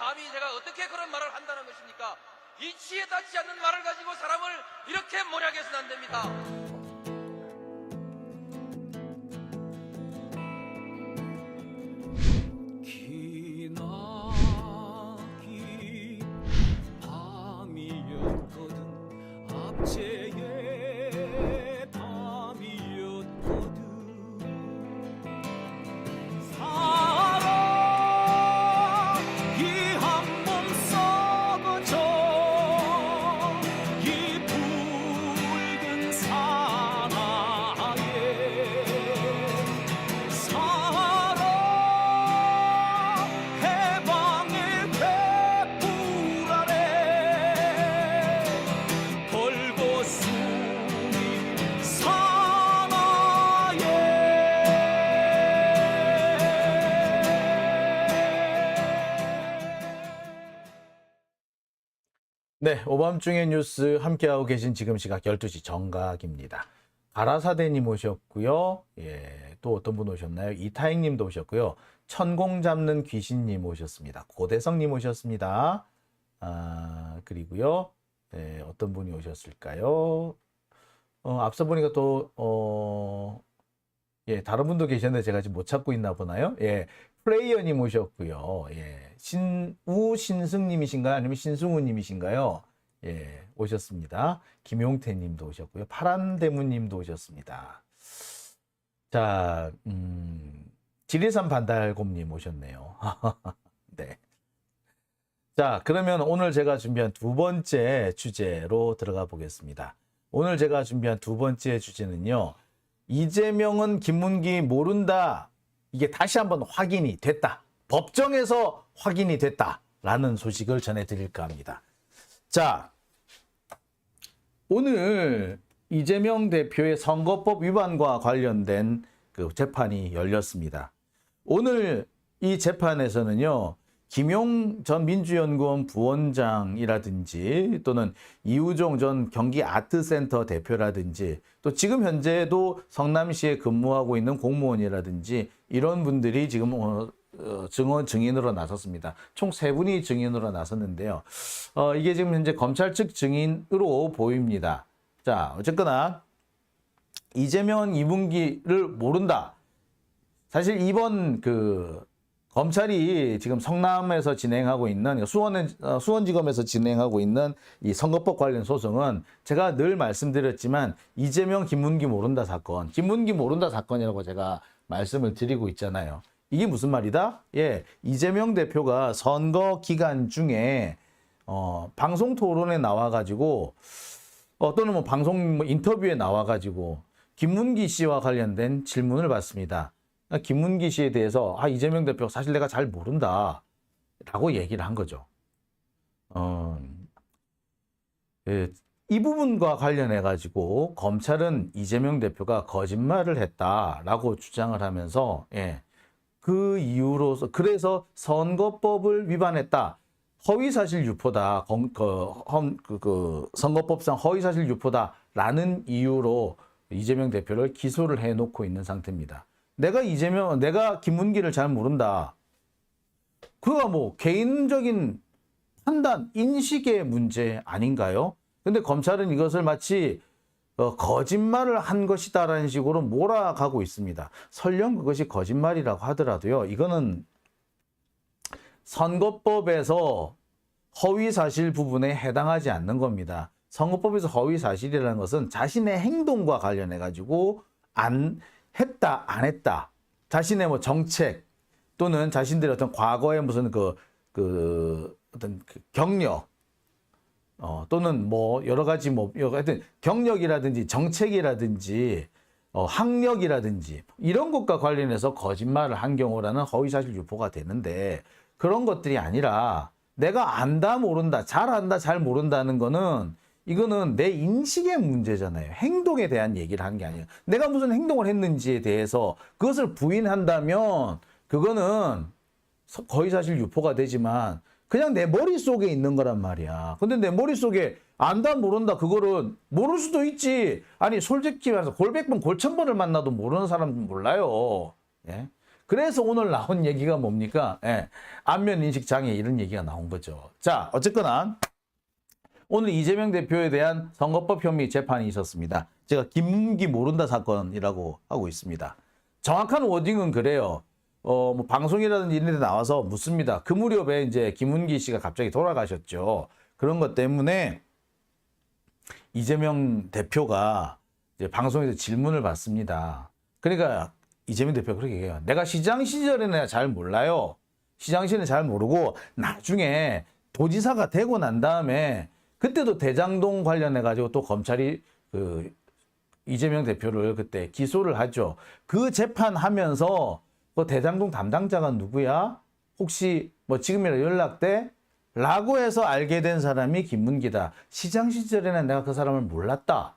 감히 제가 어떻게 그런 말을 한다는 것입니까? 이치에 닿지 않는 말을 가지고 사람을 이렇게 몰약해서는 안 됩니다. 기나긴 밤이었거든 압제의 밤이었거든 사랑이 한몸 썩어져 이 붉은 사나에 사랑 해방의 횃불 아래 벌거숭이 사나에 네, 오밤중의 뉴스 함께하고 계신 지금 시각 12시 정각입니다. 가라사대님 오셨고요. 예, 또 어떤 분 오셨나요? 이타익님도 오셨고요. 천공 잡는 귀신님 오셨습니다. 고대성님 오셨습니다. 그리고요. 예, 어떤 분이 오셨을까요? 앞서 보니까 또 예, 다른 분도 계셨는데 제가 지금 못 찾고 있나 보나요? 예, 플레이어님 오셨고요. 예, 신승님이신가요? 아니면 신승우님이신가요? 예, 오셨습니다. 김용태님도 오셨고요. 파란대문님도 오셨습니다. 자, 지리산 반달곰님 오셨네요. 네. 자, 그러면 오늘 제가 준비한 두 번째 주제로 들어가 보겠습니다. 오늘 제가 준비한 두 번째 주제는요. 이재명은 김문기 모른다. 이게 다시 한번 확인이 됐다. 법정에서 확인이 됐다라는 소식을 전해드릴까 합니다. 자, 오늘 이재명 대표의 선거법 위반과 관련된 그 재판이 열렸습니다. 오늘 이 재판에서는요. 김용 전 민주연구원 부원장이라든지 또는 이우종 전 경기아트센터 대표라든지 또 지금 현재도 성남시에 근무하고 있는 공무원이라든지 이런 분들이 지금 증인으로 나섰습니다. 총 3분이 증인으로 나섰는데요. 이게 지금 현재 검찰 측 증인으로 보입니다. 자, 어쨌거나 이재명, 이문기를 모른다. 사실 이번 검찰이 지금 성남에서 진행하고 있는 수원지검에서 진행하고 있는 이 선거법 관련 소송은 제가 늘 말씀드렸지만 이재명, 김문기 모른다 사건, 김문기 모른다 사건이라고 제가 말씀을 드리고 있잖아요. 이게 무슨 말이다? 예, 이재명 대표가 선거 기간 중에 방송 토론에 나와가지고 또는 뭐 방송 인터뷰에 나와가지고 김문기 씨와 관련된 질문을 받습니다. 김문기 씨에 대해서 이재명 대표 사실 내가 잘 모른다 라고 얘기를 한 거죠. 예, 이 부분과 관련해 가지고 검찰은 이재명 대표가 거짓말을 했다라고 주장을 하면서 예, 그 이유로서 그래서 선거법을 위반했다. 허위사실 유포다. 선거법상 허위사실 유포다라는 이유로 이재명 대표를 기소를 해놓고 있는 상태입니다. 내가 김문기를 잘 모른다. 그가 뭐 개인적인 판단, 인식의 문제 아닌가요? 근데 검찰은 이것을 마치 거짓말을 한 것이다라는 식으로 몰아가고 있습니다. 설령 그것이 거짓말이라고 하더라도요. 이거는 선거법에서 허위사실 부분에 해당하지 않는 겁니다. 선거법에서 허위사실이라는 것은 자신의 행동과 관련해 가지고 했다, 안 했다. 자신의 뭐 정책 또는 자신들의 어떤 과거의 무슨 어떤 경력, 또는 뭐 여러 가지 하여튼 경력이라든지 정책이라든지, 학력이라든지 이런 것과 관련해서 거짓말을 한 경우라는 허위사실 유포가 되는데 그런 것들이 아니라 내가 안다, 모른다, 잘 안다, 잘 모른다는 거는 이거는 내 인식의 문제잖아요. 행동에 대한 얘기를 하는 게 아니에요. 내가 무슨 행동을 했는지에 대해서 그것을 부인한다면 그거는 거의사실 유포가 되지만 그냥 내 머릿속에 있는 거란 말이야. 근데 내 머릿속에 안다, 모른다 그거를 모를 수도 있지. 아니 솔직히 말해서 골백번 골천번을 만나도 모르는 사람은 몰라요. 예? 그래서 오늘 나온 얘기가 뭡니까? 예, 안면 인식 장애 이런 얘기가 나온 거죠. 자, 어쨌거나 오늘 이재명 대표에 대한 선거법 혐의 재판이 있었습니다. 제가 김문기 모른다 사건이라고 하고 있습니다. 정확한 워딩은 그래요. 뭐 방송이라든지 이런 데 나와서 묻습니다. 그 무렵에 이제 김문기 씨가 갑자기 돌아가셨죠. 그런 것 때문에 이재명 대표가 이제 방송에서 질문을 받습니다. 그러니까 이재명 대표가 그렇게 얘기해요. 내가 시장 시절에는 잘 몰라요. 시장 시절에는 잘 모르고 나중에 도지사가 되고 난 다음에 그때도 대장동 관련해 가지고 또 검찰이 그 이재명 대표를 그때 기소를 하죠. 그 재판하면서 그 대장동 담당자가 누구야? 혹시 뭐 지금이라 연락돼? 라고 해서 알게 된 사람이 김문기다. 시장 시절에는 내가 그 사람을 몰랐다.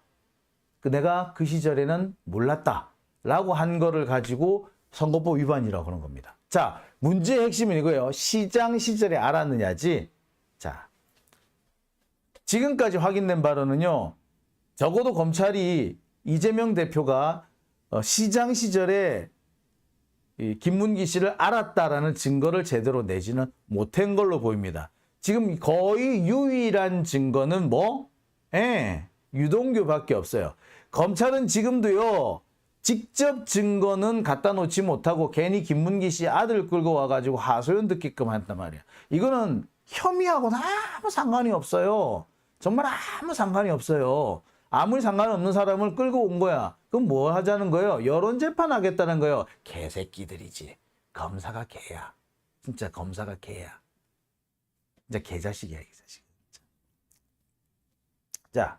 내가 그 시절에는 몰랐다. 라고 한 거를 가지고 선거법 위반이라고 그런 겁니다. 자, 문제의 핵심은 이거예요. 시장 시절에 알았느냐지. 자, 지금까지 확인된 바로는요. 적어도 검찰이 이재명 대표가 시장 시절에 이 김문기 씨를 알았다라는 증거를 제대로 내지는 못한 걸로 보입니다. 지금 거의 유일한 증거는 뭐? 유동규밖에 없어요. 검찰은 지금도요. 직접 증거는 갖다 놓지 못하고 괜히 김문기 씨 아들 끌고 와가지고 하소연 듣게끔 한단 말이야. 이거는 혐의하고는 아무 상관이 없어요. 정말 아무 상관이 없어요. 아무리 상관없는 사람을 끌고 온 거야. 그럼 뭐 하자는 거예요? 여론재판 하겠다는 거예요. 개새끼들이지. 검사가 개야. 진짜 검사가 개야. 진짜 개자식이야, 개자식. 자,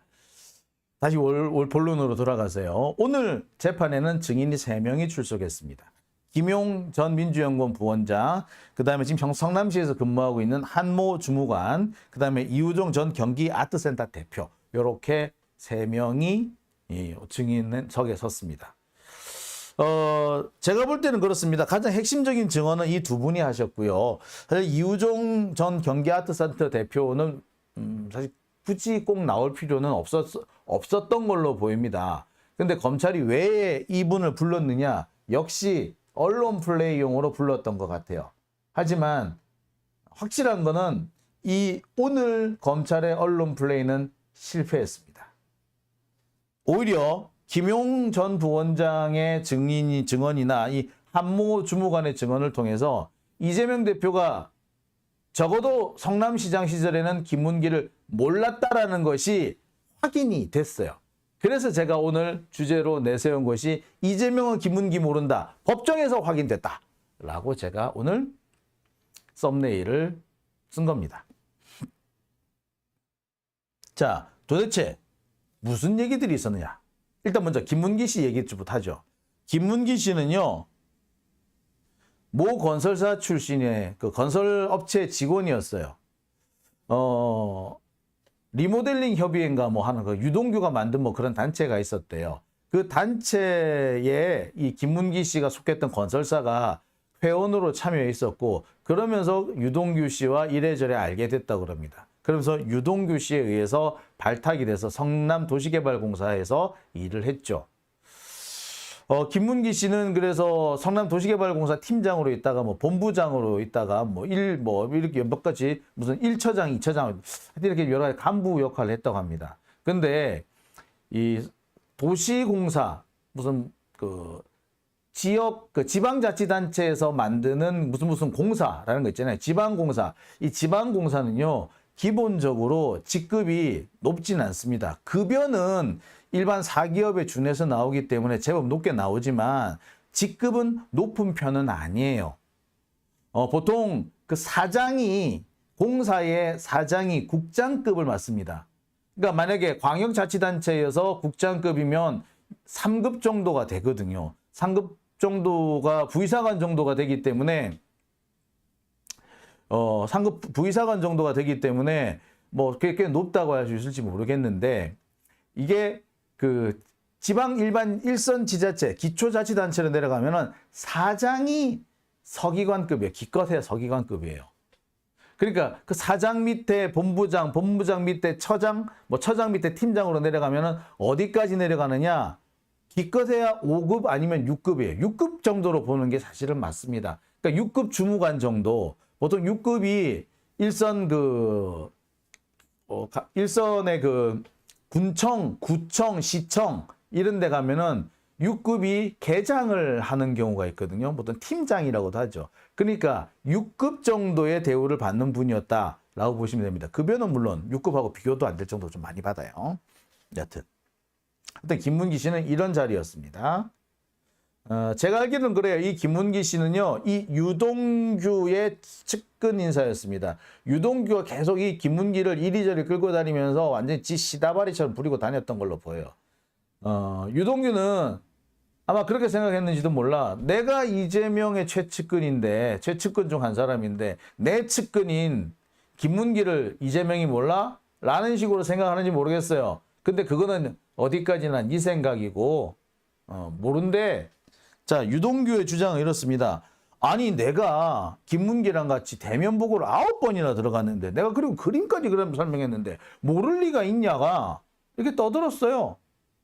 다시 올 본론으로 돌아가세요. 오늘 재판에는 증인이 3명이 출석했습니다. 김용 전 민주연구원 부원장, 그 다음에 지금 성남시에서 근무하고 있는 한모 주무관, 그 다음에 이우종 전 경기아트센터 대표, 이렇게 3명이 증인석에 섰습니다. 제가 볼 때는 그렇습니다. 가장 핵심적인 증언은 이 두 분이 하셨고요. 사실 이우종 전 경기아트센터 대표는 사실 굳이 꼭 나올 필요는 없었던 걸로 보입니다. 근데 검찰이 왜 이분을 불렀느냐? 역시 언론 플레이용으로 불렀던 것 같아요. 하지만 확실한 거는 오늘 검찰의 언론 플레이는 실패했습니다. 오히려 김용 전 부원장의 증언이나 이 한모 주무관의 증언을 통해서 이재명 대표가 적어도 성남시장 시절에는 김문기를 몰랐다라는 것이 확인이 됐어요. 그래서 제가 오늘 주제로 내세운 것이 이재명은 김문기 모른다. 법정에서 확인됐다. 라고 제가 오늘 썸네일을 쓴 겁니다. 자, 도대체 무슨 얘기들이 있었느냐? 일단 먼저 김문기 씨 얘기부터 하죠. 김문기 씨는요. 모 건설사 출신의 그 건설업체 직원이었어요. 리모델링 협의회인가 뭐 하는 그 유동규가 만든 뭐 그런 단체가 있었대요. 그 단체에 이 김문기 씨가 속했던 건설사가 회원으로 참여해 있었고 그러면서 유동규 씨와 이래저래 알게 됐다고 그럽니다. 그러면서 유동규 씨에 의해서 발탁이 돼서 성남도시개발공사에서 일을 했죠. 김문기 씨는 그래서 성남도시개발공사 팀장으로 있다가 뭐 본부장으로 있다가 이렇게 몇 가지 무슨 1처장, 2처장 이렇게 여러 가지 간부 역할을 했다고 합니다. 근데 이 도시공사 무슨 그 지역 그 지방자치단체에서 만드는 무슨 공사라는 거 있잖아요. 지방공사. 이 지방공사는요. 기본적으로 직급이 높진 않습니다. 급여는 일반 사기업에 준해서 나오기 때문에 제법 높게 나오지만 직급은 높은 편은 아니에요. 보통 그 공사의 사장이 국장급을 맡습니다. 그러니까 만약에 광역자치단체여서 국장급이면 3급 정도가 되거든요. 3급 정도가 부의사관 정도가 되기 때문에 상급 부의사관 정도가 되기 때문에 뭐 꽤 높다고 할 수 있을지 모르겠는데 이게 그 지방 일반 일선 지자체 기초자치단체로 내려가면은 사장이 서기관급이에요. 기껏해야 서기관급이에요. 그러니까 그 사장 밑에 본부장 밑에 처장, 뭐 처장 밑에 팀장으로 내려가면은 어디까지 내려가느냐? 기껏해야 5급 아니면 6급이에요. 6급 정도로 보는 게 사실은 맞습니다. 그러니까 6급 주무관 정도. 보통 6급이 일선의 그 군청, 구청, 시청 이런 데 가면은 6급이 계장을 하는 경우가 있거든요. 보통 팀장이라고도 하죠. 그러니까 6급 정도의 대우를 받는 분이었다라고 보시면 됩니다. 급여는 물론 6급하고 비교도 안 될 정도로 좀 많이 받아요. 여튼 김문기 씨는 이런 자리였습니다. 제가 알기로는 그래요. 이 김문기 씨는요, 이 유동규의 측근 인사였습니다. 유동규가 계속 이 김문기를 이리저리 끌고 다니면서 완전히 지 시다바리처럼 부리고 다녔던 걸로 보여요. 유동규는 아마 그렇게 생각했는지도 몰라. 내가 이재명의 최측근인데, 최측근 중 한 사람인데, 내 측근인 김문기를 이재명이 몰라? 라는 식으로 생각하는지 모르겠어요. 근데 그거는 어디까지나 네 생각이고, 모른데, 자, 유동규의 주장은 이렇습니다. 아니, 내가 김문기랑 같이 대면 보고를 9번이나 들어갔는데, 내가 그리고 그림까지 그럼 설명했는데, 모를 리가 있냐가, 이렇게 떠들었어요.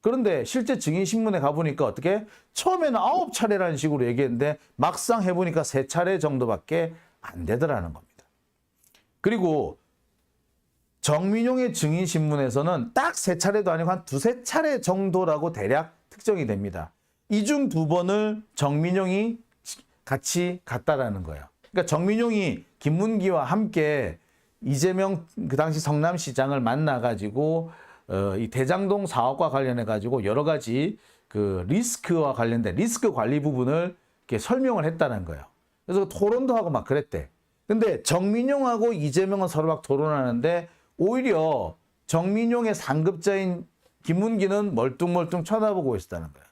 그런데 실제 증인신문에 가보니까 어떻게? 처음에는 9차례라는 식으로 얘기했는데 막상 해보니까 3차례 정도밖에 안 되더라는 겁니다. 그리고 정민용의 증인신문에서는 딱 3차례도 아니고 한 2~3차례 정도라고 대략 특정이 됩니다. 이 중 2번을 정민용이 같이 갔다라는 거예요. 그러니까 정민용이 김문기와 함께 이재명 그 당시 성남시장을 만나가지고 이 대장동 사업과 관련해 가지고 여러 가지 그 리스크와 관련된 리스크 관리 부분을 이렇게 설명을 했다는 거예요. 그래서 토론도 하고 막 그랬대. 근데 정민용하고 이재명은 서로 막 토론하는데 오히려 정민용의 상급자인 김문기는 멀뚱멀뚱 쳐다보고 있었다는 거예요.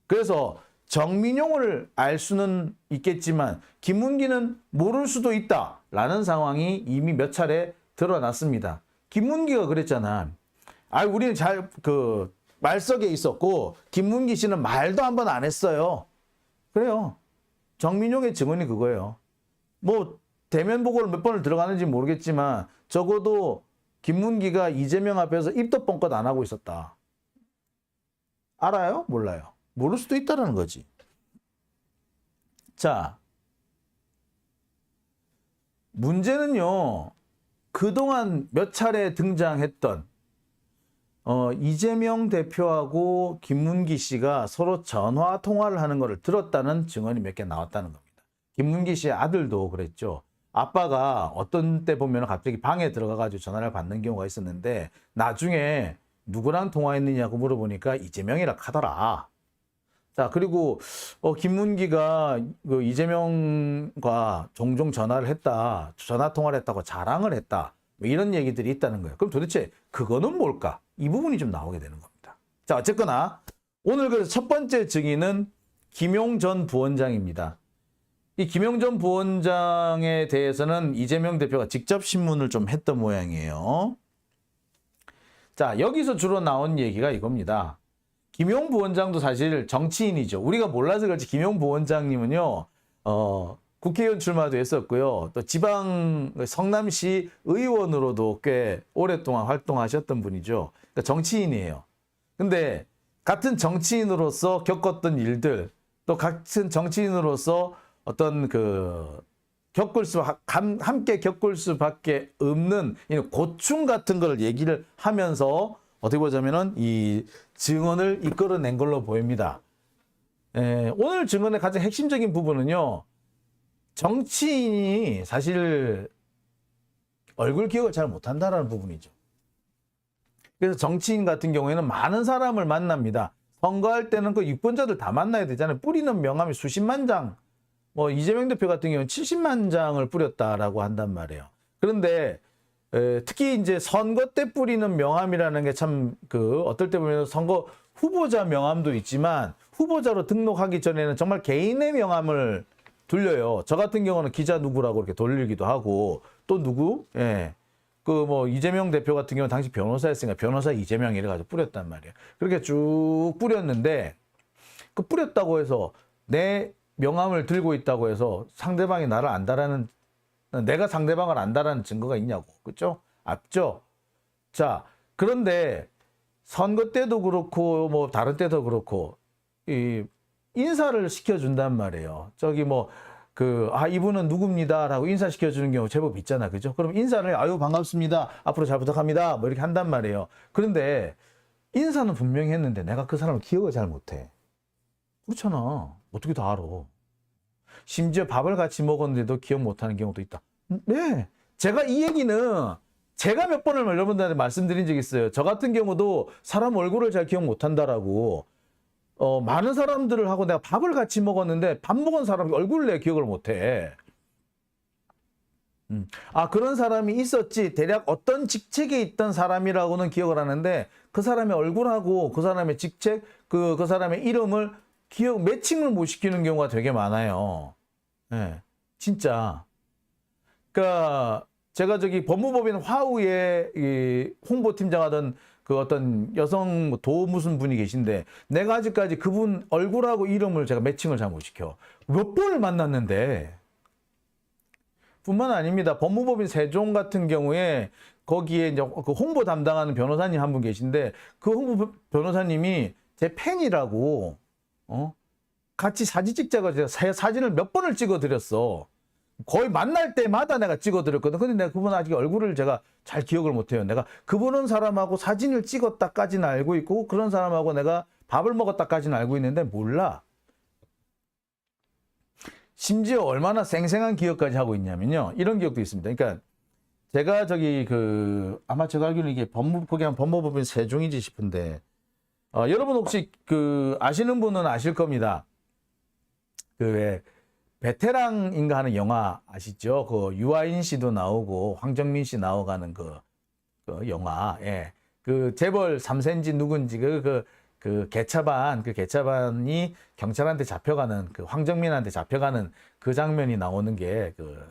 그래서 정민용을 알 수는 있겠지만 김문기는 모를 수도 있다라는 상황이 이미 몇 차례 드러났습니다. 김문기가 그랬잖아. 우리는 말석에 있었고, 김문기 씨는 말도 한 번 안 했어요. 그래요. 정민용의 증언이 그거예요. 뭐, 대면 보고를 몇 번을 들어가는지 모르겠지만, 적어도 김문기가 이재명 앞에서 입도 뻥끗 안 하고 있었다. 알아요? 몰라요. 모를 수도 있다는 거지. 자, 문제는요, 그동안 몇 차례 등장했던 이재명 대표하고 김문기 씨가 서로 전화 통화를 하는 것을 들었다는 증언이 몇 개 나왔다는 겁니다. 김문기 씨의 아들도 그랬죠. 아빠가 어떤 때 보면 갑자기 방에 들어가가지고 전화를 받는 경우가 있었는데 나중에 누구랑 통화했느냐고 물어보니까 이재명이라 하더라. 자, 그리고 김문기가 그 이재명과 종종 전화를 했다, 전화 통화를 했다고 자랑을 했다. 뭐 이런 얘기들이 있다는 거예요. 그럼 도대체 그거는 뭘까? 이 부분이 좀 나오게 되는 겁니다. 자, 어쨌거나 오늘 그래서 첫 번째 증인은 김용 전 부원장입니다. 이 김용 전 부원장에 대해서는 이재명 대표가 직접 신문을 좀 했던 모양이에요. 자, 여기서 주로 나온 얘기가 이겁니다. 김용 부원장도 사실 정치인이죠. 우리가 몰라서 그렇지 김용 부원장님은요, 국회의원 출마도 했었고요. 또 지방 성남시 의원으로도 꽤 오랫동안 활동하셨던 분이죠. 그러니까 정치인이에요. 근데 같은 정치인으로서 겪었던 일들, 또 같은 정치인으로서 어떤 함께 겪을 수밖에 없는 고충 같은 걸 얘기를 하면서 어떻게 보자면은 이 증언을 이끌어낸 걸로 보입니다. 오늘 증언의 가장 핵심적인 부분은요, 정치인이 사실 얼굴 기억을 잘 못한다는 부분이죠. 그래서 정치인 같은 경우에는 많은 사람을 만납니다. 선거할 때는 그 유권자들 다 만나야 되잖아요. 뿌리는 명함이 수십만 장, 뭐 이재명 대표 같은 경우는 70만 장을 뿌렸다라고 한단 말이에요. 그런데 특히 이제 선거 때 뿌리는 명함이라는 게 참 어떨 때 보면 선거 후보자 명함도 있지만 후보자로 등록하기 전에는 정말 개인의 명함을 돌려요. 저 같은 경우는 기자 누구라고 이렇게 돌리기도 하고, 또 누구? 이재명 대표 같은 경우는 당시 변호사였으니까 변호사 이재명 이래가지고 뿌렸단 말이에요. 그렇게 쭉 뿌렸는데, 그 뿌렸다고 해서 내 명함을 들고 있다고 해서 상대방이 나를 안다라는, 내가 상대방을 안다라는 증거가 있냐고. 그렇죠? 없죠? 자, 그런데 선거 때도 그렇고, 뭐 다른 때도 그렇고, 이 인사를 시켜준단 말이에요. 저기 뭐 이분은 누굽니다라고 인사시켜주는 경우 제법 있잖아, 그죠? 그럼 인사를 아유 반갑습니다, 앞으로 잘 부탁합니다, 뭐 이렇게 한단 말이에요. 그런데 인사는 분명히 했는데 내가 그 사람을 기억을 잘 못해. 그렇잖아. 어떻게 다 알아? 심지어 밥을 같이 먹었는데도 기억 못하는 경우도 있다. 네, 제가 이 얘기는 제가 몇 번을 여러분들한테 말씀드린 적이 있어요. 저 같은 경우도 사람 얼굴을 잘 기억 못한다라고. 많은 사람들을 하고 내가 밥을 같이 먹었는데 밥 먹은 사람 얼굴을 내 기억을 못해. 그런 사람이 있었지. 대략 어떤 직책에 있던 사람이라고는 기억을 하는데 그 사람의 얼굴하고 그 사람의 직책, 그 사람의 이름을 매칭을 못 시키는 경우가 되게 많아요. 네, 진짜. 그러니까 제가 저기 법무법인 화우에 이 홍보팀장 하던 그 어떤 여성 도 무슨 분이 계신데 내가 아직까지 그분 얼굴하고 이름을 제가 매칭을 잘 못 시켜. 몇 번을 만났는데. 뿐만 아닙니다. 법무법인 세종 같은 경우에 거기에 이제 그 홍보 담당하는 변호사님 한 분 계신데 그 홍보 변호사님이 제 팬이라고 같이 사진 찍자고 제가 사진을 몇 번을 찍어 드렸어. 거의 만날 때마다 내가 찍어드렸거든. 근데 내가 그분 아직 얼굴을 제가 잘 기억을 못해요. 내가 그분은 사람하고 사진을 찍었다까지는 알고 있고 그런 사람하고 내가 밥을 먹었다까지는 알고 있는데 몰라. 심지어 얼마나 생생한 기억까지 하고 있냐면요. 이런 기억도 있습니다. 그러니까 제가 저기 아마 제가 알기로는 이게 거기 한 법무법인 세종이지 싶은데 여러분 혹시 아시는 분은 아실 겁니다. 왜 베테랑인가 하는 영화 아시죠? 유아인 씨도 나오고 황정민 씨 나오가는 그 영화. 예. 재벌 3세인지 누군지 그 개차반이 경찰한테 잡혀가는 황정민한테 잡혀가는 그 장면이 나오는 게 그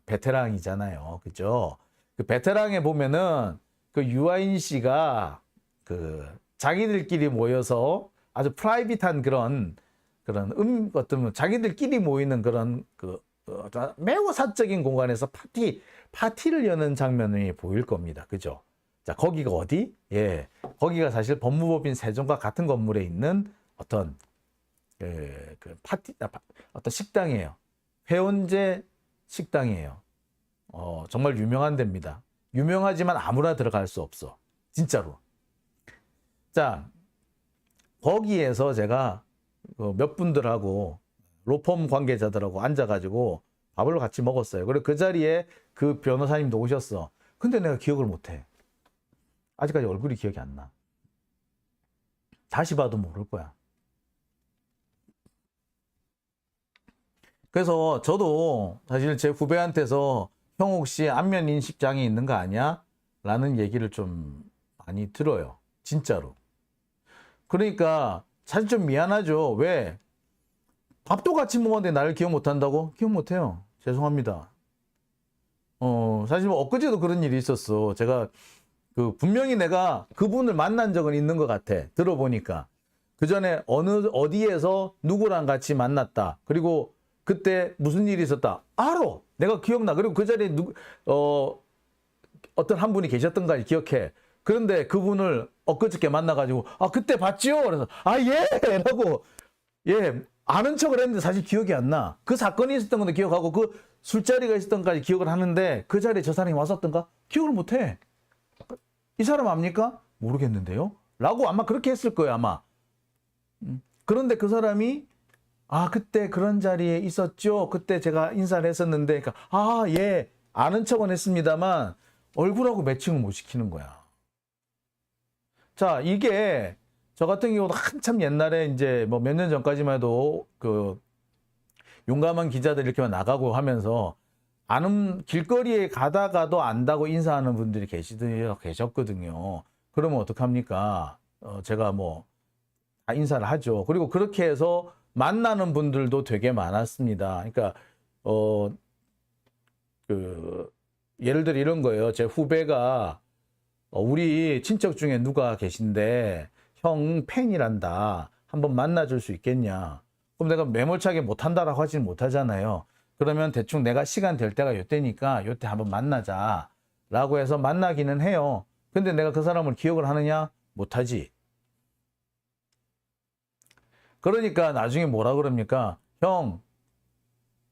베테랑이잖아요. 그죠? 그 베테랑에 보면은 그 유아인 씨가 자기들끼리 모여서 아주 프라이빗한 그런 어떤 자기들끼리 모이는 그런 매우 사적인 공간에서 파티를 여는 장면이 보일 겁니다. 그죠? 자, 거기가 어디? 예. 거기가 사실 법무법인 세종과 같은 건물에 있는 어떤 어떤 식당이에요. 회원제 식당이에요. 정말 유명한 데입니다. 유명하지만 아무나 들어갈 수 없어. 진짜로. 자, 거기에서 제가 몇 분들하고 로펌 관계자들하고 앉아가지고 밥을 같이 먹었어요. 그리고 그 자리에 그 변호사님도 오셨어. 근데 내가 기억을 못해. 아직까지 얼굴이 기억이 안 나. 다시 봐도 모를 거야. 그래서 저도 사실 제 후배한테서 형 혹시 안면 인식장애 있는 거 아니야? 라는 얘기를 좀 많이 들어요. 진짜로. 그러니까 사실 좀 미안하죠. 왜? 밥도 같이 먹었는데 나를 기억 못한다고? 기억 못해요. 죄송합니다. 사실 뭐 엊그제도 그런 일이 있었어. 제가 분명히 내가 그분을 만난 적은 있는 것 같아. 들어보니까. 그 전에 어디에서 누구랑 같이 만났다. 그리고 그때 무슨 일이 있었다. 알아. 내가 기억나. 그리고 그 자리에 어떤 한 분이 계셨던가 기억해. 그런데 그분을 엊그저께 만나가지고 그때 봤지요? 그래서 예! 라고 아는 척을 했는데 사실 기억이 안 나. 그 사건이 있었던 건데 기억하고 그 술자리가 있었던까지 기억을 하는데 그 자리에 저 사람이 왔었던가? 기억을 못해. 이 사람 압니까? 모르겠는데요? 라고 아마 그렇게 했을 거예요, 아마. 그런데 그 사람이 그때 그런 자리에 있었죠. 그때 제가 인사를 했었는데 그러니까 예. 아는 척은 했습니다만 얼굴하고 매칭을 못 시키는 거야. 자, 이게 저 같은 경우도 한참 옛날에 이제 뭐 몇 년 전까지만 해도 용감한 기자들 이렇게 나가고 하면서 길거리에 가다가도 안다고 인사하는 분들이 계셨거든요. 그러면 어떡합니까? 제가 다 인사를 하죠. 그리고 그렇게 해서 만나는 분들도 되게 많았습니다. 그러니까 예를 들어 이런 거예요. 제 후배가 우리 친척 중에 누가 계신데 형 팬이란다. 한번 만나줄 수 있겠냐. 그럼 내가 매몰차게 못한다라고 하지는 못하잖아요. 그러면 대충 내가 시간 될 때가 요때니까 요때 한번 만나자 라고 해서 만나기는 해요. 근데 내가 그 사람을 기억을 하느냐? 못하지. 그러니까 나중에 뭐라 그럽니까? 형,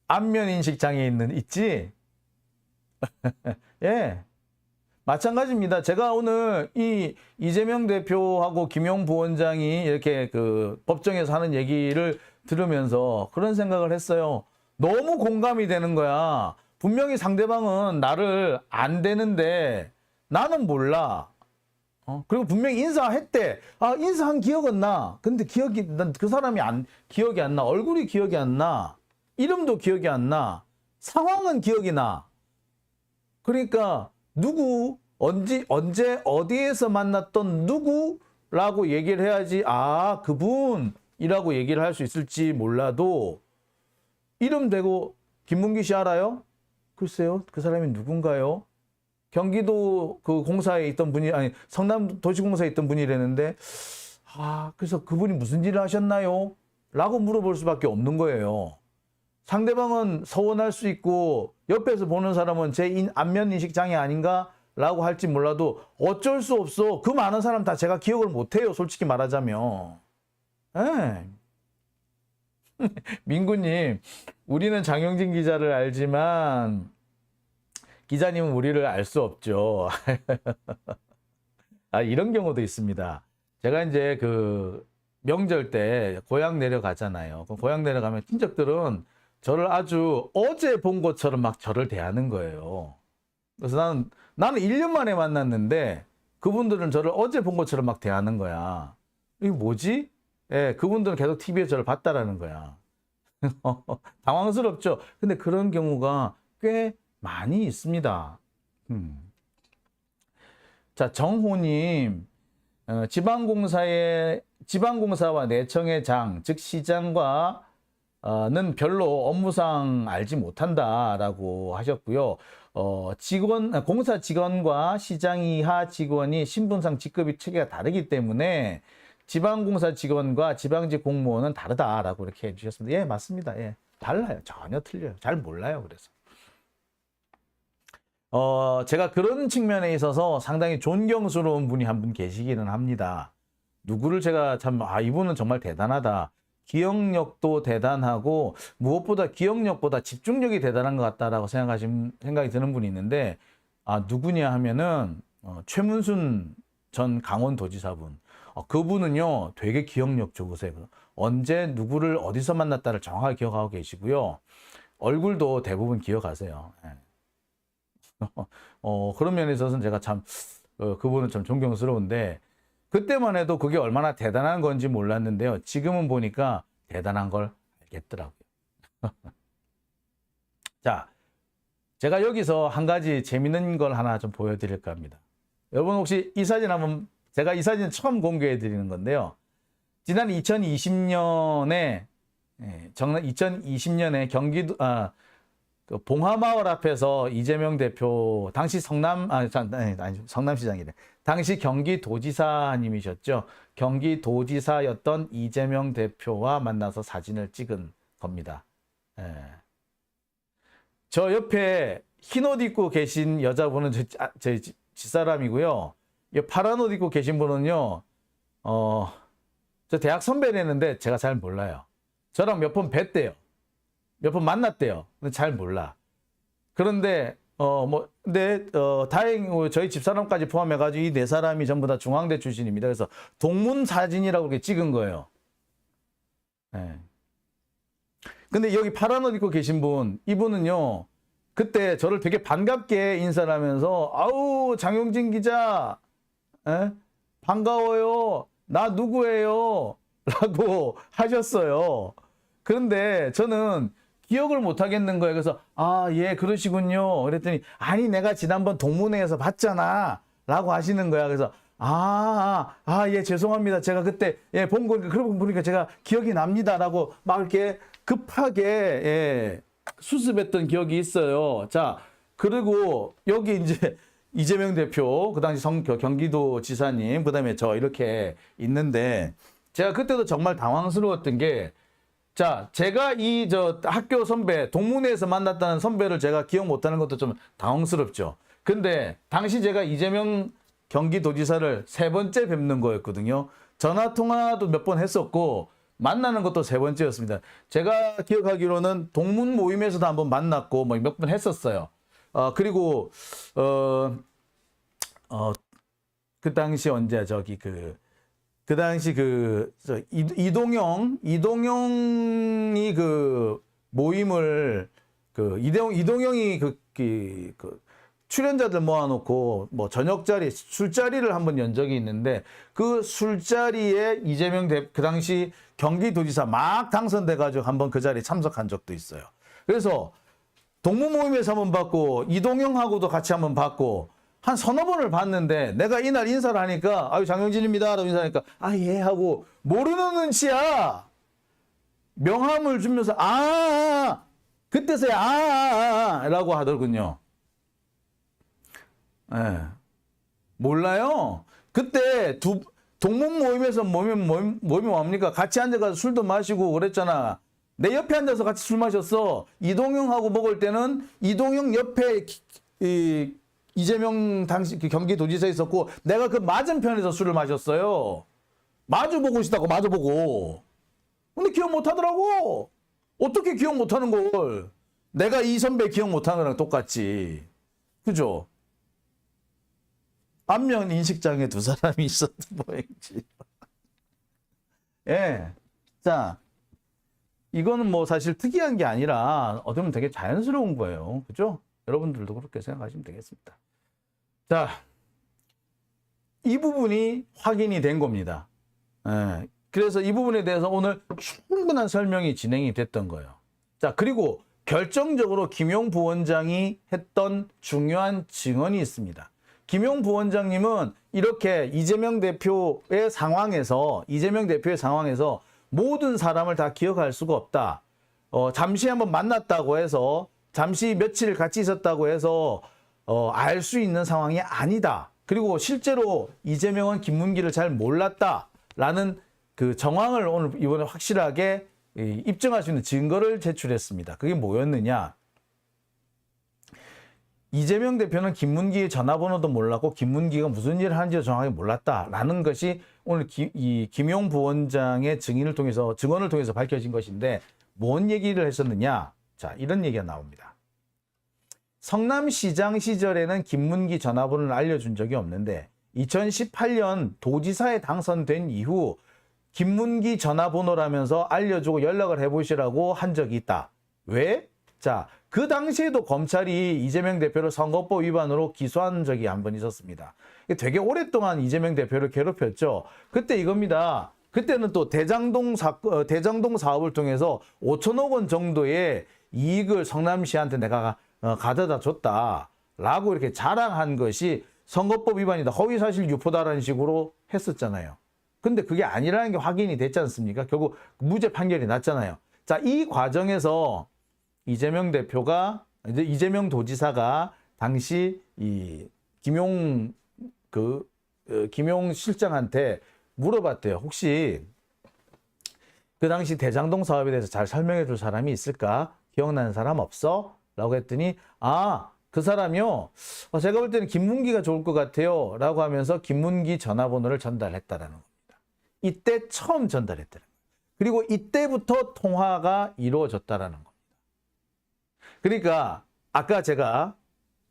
안면인식 장애 있지? 예. 마찬가지입니다. 제가 오늘 이 이재명 대표하고 김용 부원장이 이렇게 그 법정에서 하는 얘기를 들으면서 그런 생각을 했어요. 너무 공감이 되는 거야. 분명히 상대방은 나를 안 되는데 나는 몰라. 그리고 분명히 인사했대. 아, 인사한 기억은 나. 근데 난 그 사람이 기억이 안 나. 얼굴이 기억이 안 나. 이름도 기억이 안 나. 상황은 기억이 나. 그러니까 누구, 언제, 어디에서 만났던 누구라고 얘기를 해야지, 아, 그분이라고 얘기를 할 수 있을지 몰라도, 이름 대고, 김문기 씨 알아요? 글쎄요, 그 사람이 누군가요? 경기도 그 공사에 있던 분이, 아니, 성남 도시공사에 있던 분이라는데, 아, 그래서 그분이 무슨 일을 하셨나요? 라고 물어볼 수밖에 없는 거예요. 상대방은 서운할 수 있고 옆에서 보는 사람은 제 안면인식 장애 아닌가? 라고 할지 몰라도 어쩔 수 없어. 그 많은 사람 다 제가 기억을 못해요. 솔직히 말하자면. 예. 민구님, 우리는 장영진 기자를 알지만 기자님은 우리를 알 수 없죠. 아, 이런 경우도 있습니다. 제가 이제 그 명절 때 고향 내려가잖아요. 고향 내려가면 친척들은 저를 아주 어제 본 것처럼 막 저를 대하는 거예요. 그래서 나는 1년 만에 만났는데 그분들은 저를 어제 본 것처럼 막 대하는 거야. 이게 뭐지? 예, 그분들은 계속 TV에 저를 봤다라는 거야. 당황스럽죠? 근데 그런 경우가 꽤 많이 있습니다. 자, 정호님, 지방공사와 내청의 장, 즉 시장과 는 별로 업무상 알지 못한다라고 하셨고요. 공사 직원과 시장 이하 직원이 신분상 직급이 체계가 다르기 때문에 지방공사 직원과 지방직 공무원은 다르다라고 이렇게 해주셨습니다. 예, 맞습니다. 예, 달라요. 전혀 틀려요. 잘 몰라요. 그래서. 제가 그런 측면에 있어서 상당히 존경스러운 분이 한 분 계시기는 합니다. 누구를 제가 이분은 정말 대단하다. 기억력도 대단하고 무엇보다 기억력보다 집중력이 대단한 것 같다라고 생각이 드는 분이 있는데, 누구냐 하면은 최문순 전 강원도지사분. 그분은요 되게 기억력 좋으세요. 언제 누구를 어디서 만났다를 정확하게 기억하고 계시고요. 얼굴도 대부분 기억하세요. 그런 면에 있어서는 제가 참 그분은 좀 존경스러운데, 그때만 해도 그게 얼마나 대단한 건지 몰랐는데요. 지금은 보니까 대단한 걸 알겠더라고요. 자, 제가 여기서 한 가지 재밌는 걸 하나 좀 보여드릴까 합니다. 여러분 혹시 이 사진 제가 이 사진 처음 공개해 드리는 건데요. 지난 2020년에 경기도 그 봉하마을 앞에서 이재명 대표, 당시 성남시장이래. 당시 경기도지사님이셨죠. 경기도지사였던 이재명 대표와 만나서 사진을 찍은 겁니다. 예. 저 옆에 흰 옷 입고 계신 여자분은 제 집사람이고요. 파란 옷 입고 계신 분은요, 저 대학 선배라는데 제가 잘 몰라요. 저랑 몇 번 뵀대요. 몇 번 만났대요. 근데 잘 몰라. 그런데 다행히 저희 집사람까지 포함해가지고 이 네 사람이 전부 다 중앙대 출신입니다. 그래서 동문 사진이라고 이렇게 찍은 거예요. 네. 근데 여기 파란 옷 입고 계신 분, 이분은요, 그때 저를 되게 반갑게 인사를 하면서, 아우, 장용진 기자, 반가워요. 나 누구예요? 라고 하셨어요. 그런데 저는 기억을 못 하겠는 거예요. 그래서 예, 그러시군요. 그랬더니 아니, 내가 지난번 동문회에서 봤잖아 라고 하시는 거야. 그래서 예, 죄송합니다. 제가 그때 본 거니까, 그러고 보니까 제가 기억이 납니다 라고 막 이렇게 급하게 수습했던 기억이 있어요. 자, 그리고 여기 이제 이재명 대표, 그 당시 경기도 지사님, 그 다음에 저 이렇게 있는데, 제가 그때도 정말 당황스러웠던 게, 자, 제가 학교 선배, 동문회에서 만났다는 선배를 제가 기억 못하는 것도 좀 당황스럽죠. 근데 당시 제가 이재명 경기도지사를 3번째 뵙는 거였거든요. 전화 통화도 몇 번 했었고, 만나는 것도 세 번째였습니다. 제가 기억하기로는 동문 모임에서도 한번 만났고 뭐 몇 번 했었어요. 그리고 그 당시 언제 저기 그 당시 이동영이 그 모임을 이동영이 출연자들 모아놓고 뭐 저녁자리 술자리를 한번 연 적이 있는데 그 술자리에 이재명 그 당시 경기도지사 막 당선돼가지고 한번 그 자리에 참석한 적도 있어요. 그래서 동문 모임에서 한번 봤고 이동영하고도 같이 한번 봤고 한 서너 번을 봤는데 내가 이날 인사를 하니까 아유 장영진입니다 라고 인사하니까 아 예 하고 모르는 눈치야. 명함을 주면서 그때서야 라고 하더군요. 예. 몰라요. 그때 동문 모임에서 모임이 뭡니까? 같이 앉아가서 술도 마시고 그랬잖아. 내 옆에 앉아서 같이 술 마셨어. 이동영하고 먹을 때는 이동영 옆에 이재명 당시 경기도지사 있었고 내가 그 맞은편에서 술을 마셨어요. 마주보고 있다고 마주보고. 근데 기억 못하더라고. 어떻게 기억 못하는 걸. 내가 이 선배 기억 못하는 거랑 똑같지. 그죠? 안면 인식장애 두 사람이 있었던 모양이지. 예. 자, 이거는 뭐 사실 특이한 게 아니라 어떻게 보면 되게 자연스러운 거예요. 그죠? 여러분들도 그렇게 생각하시면 되겠습니다. 자, 이 부분이 확인이 된 겁니다. 예. 그래서 이 부분에 대해서 오늘 충분한 설명이 진행이 됐던 거예요. 자, 그리고 결정적으로 김용 부원장이 했던 중요한 증언이 있습니다. 김용 부원장님은 이렇게 이재명 대표의 상황에서 모든 사람을 다 기억할 수가 없다. 잠시 한번 만났다고 해서 잠시 며칠 같이 있었다고 해서 알 수 있는 상황이 아니다. 그리고 실제로 이재명은 김문기를 잘 몰랐다라는 그 정황을 오늘 이번에 확실하게 입증할 수 있는 증거를 제출했습니다. 그게 뭐였느냐? 이재명 대표는 김문기의 전화번호도 몰랐고 김문기가 무슨 일을 하는지도 정확하게 몰랐다라는 것이 오늘 이 김용 부원장의 증언을 통해서 밝혀진 것인데 뭔 얘기를 했었느냐? 자, 이런 얘기가 나옵니다. 성남시장 시절에는 김문기 전화번호를 알려준 적이 없는데 2018년 도지사에 당선된 이후 김문기 전화번호라면서 알려주고 연락을 해보시라고 한 적이 있다. 왜? 자, 그 당시에도 검찰이 이재명 대표를 선거법 위반으로 기소한 적이 한 번 있었습니다. 되게 오랫동안 이재명 대표를 괴롭혔죠. 그때 이겁니다. 그때는 또 대장동 사업을 통해서 5천억 원 정도의 이익을 성남시한테 내가 가져다 줬다라고 이렇게 자랑한 것이 선거법 위반이다, 허위사실 유포다라는 식으로 했었잖아요. 근데 그게 아니라는 게 확인이 됐지 않습니까? 결국 무죄 판결이 났잖아요. 자, 이 과정에서 이재명 도지사가 당시 이 김용 실장한테 물어봤대요. 혹시 그 당시 대장동 사업에 대해서 잘 설명해 줄 사람이 있을까? 기억나는 사람 없어? 라고 했더니 그 사람이요. 제가 볼 때는 김문기가 좋을 것 같아요. 라고 하면서 김문기 전화번호를 전달했다라는 겁니다. 이때 처음 전달했다는 거예요. 그리고 이때부터 통화가 이루어졌다라는 겁니다. 그러니까 아까 제가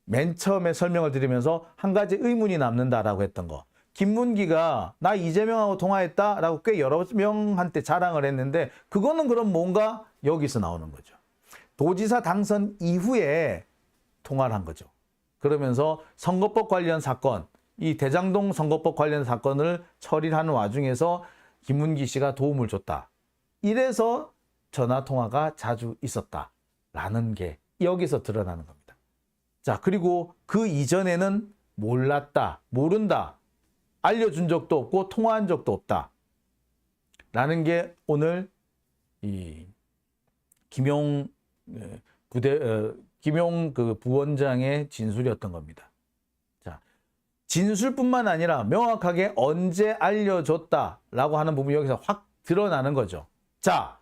맨 처음에 설명을 드리면서 한 가지 의문이 남는다라고 했던 거. 김문기가 나 이재명하고 통화했다라고 꽤 여러 명한테 자랑을 했는데 그거는 그럼 뭔가 여기서 나오는 거죠. 도지사 당선 이후에 통화를 한 거죠. 그러면서 선거법 관련 사건, 이 대장동 선거법 관련 사건을 처리하는 와중에서 김문기 씨가 도움을 줬다. 이래서 전화통화가 자주 있었다라는 게 여기서 드러나는 겁니다. 자, 그리고 그 이전에는 몰랐다, 모른다, 알려준 적도 없고 통화한 적도 없다. 라는 게 오늘 이 김용 부원장의 진술이었던 겁니다. 자, 진술뿐만 아니라 명확하게 언제 알려줬다라고 하는 부분이 여기서 확 드러나는 거죠. 자,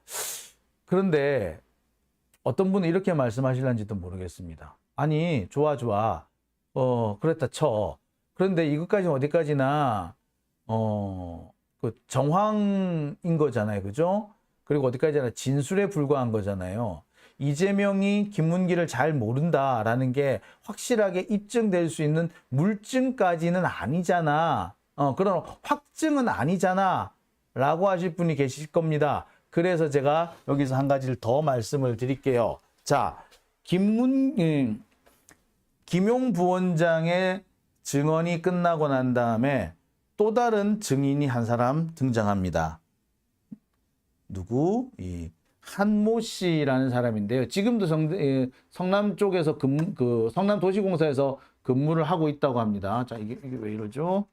그런데 어떤 분은 이렇게 말씀하실런지도 모르겠습니다. 아니, 좋아. 그랬다 쳐. 그런데 이것까지는 어디까지나 그 정황인 거잖아요. 그죠? 그리고 어디까지나 진술에 불과한 거잖아요. 이재명이 김문기를 잘 모른다라는 게 확실하게 입증될 수 있는 물증까지는 아니잖아. 그런 확증은 아니잖아. 라고 하실 분이 계실 겁니다. 그래서 제가 여기서 한 가지를 더 말씀을 드릴게요. 자, 김용 부원장의 증언이 끝나고 난 다음에 또 다른 증인이 한 사람 등장합니다. 누구? 이 한모 씨라는 사람인데요. 지금도 성남 쪽에서 성남도시공사에서 근무를 하고 있다고 합니다. 자, 이게 왜 이러죠?